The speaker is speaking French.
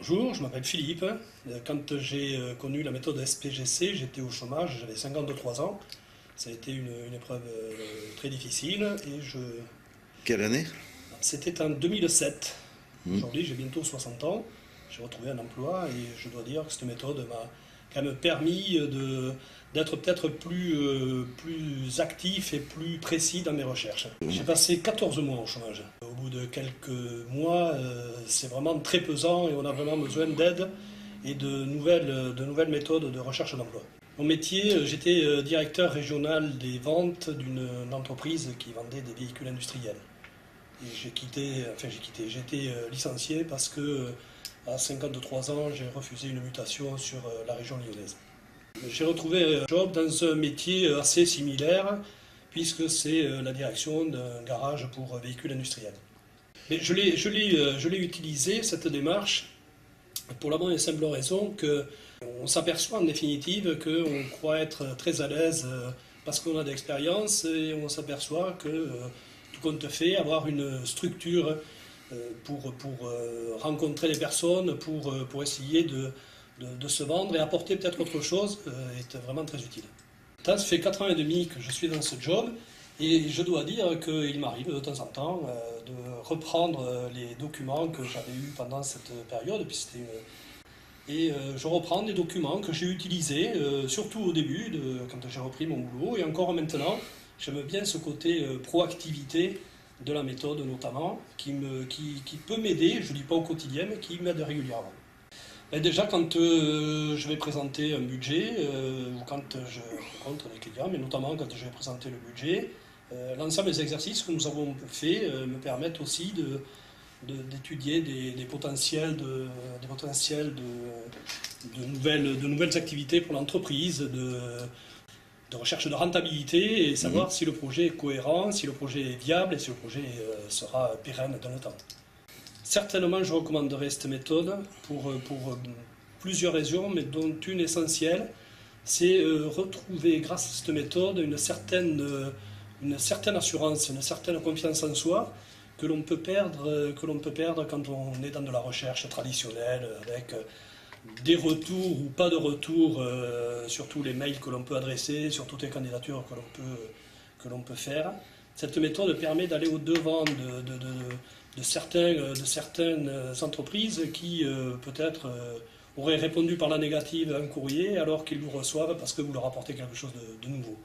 Bonjour, je m'appelle Philippe. Quand j'ai connu la méthode SPGC, j'étais au chômage, j'avais 53 ans. Ça a été une épreuve très difficile et Quelle année? c'était en 2007. Hmm. Aujourd'hui, j'ai bientôt 60 ans. J'ai retrouvé un emploi et je dois dire que cette méthode m'a quand même permis d'être peut-être plus actif et plus précis dans mes recherches. J'ai passé 14 mois au chômage. Au bout de quelques mois, c'est vraiment très pesant et on a vraiment besoin d'aide et de nouvelles méthodes de recherche d'emploi. Mon métier, j'étais directeur régional des ventes d'une entreprise qui vendait des véhicules industriels. Et j'ai été licencié parce que à 53 ans, j'ai refusé une mutation sur la région lyonnaise. J'ai retrouvé un job dans un métier assez similaire, puisque c'est la direction d'un garage pour véhicules industriels. Mais je l'ai utilisé, cette démarche, pour la bonne et simple raison qu'on s'aperçoit en définitive qu'on croit être très à l'aise parce qu'on a de l'expérience et on s'aperçoit que tout compte fait, avoir une structure pour rencontrer les personnes, pour essayer de se vendre et apporter peut-être autre chose est vraiment très utile. Ça fait 4 ans et demi que je suis dans ce job et je dois dire qu'il m'arrive de temps en temps de reprendre les documents que j'avais eus pendant cette période, et je reprends des documents que j'ai utilisés, surtout au début, quand j'ai repris mon boulot, et encore maintenant. J'aime bien ce côté proactivité de la méthode notamment, qui peut m'aider, je ne dis pas au quotidien, mais qui m'aide régulièrement. Et déjà, quand je vais présenter un budget, ou quand je rencontre des clients, mais notamment quand je vais présenter le budget, l'ensemble des exercices que nous avons faits me permettent aussi d'étudier des potentiels de nouvelles activités pour l'entreprise, de recherche de rentabilité et savoir si le projet est cohérent, si le projet est viable et si le projet sera pérenne dans le temps. Certainement, je recommanderais cette méthode pour plusieurs raisons, mais dont une essentielle, c'est retrouver grâce à cette méthode une certaine assurance, une certaine confiance en soi que l'on peut perdre quand on est dans de la recherche traditionnelle, avec des retours ou pas de retours sur tous les mails que l'on peut adresser, sur toutes les candidatures que l'on peut faire. Cette méthode permet d'aller au-devant de certaines entreprises qui peut-être auraient répondu par la négative à un courrier alors qu'ils vous reçoivent parce que vous leur apportez quelque chose de nouveau.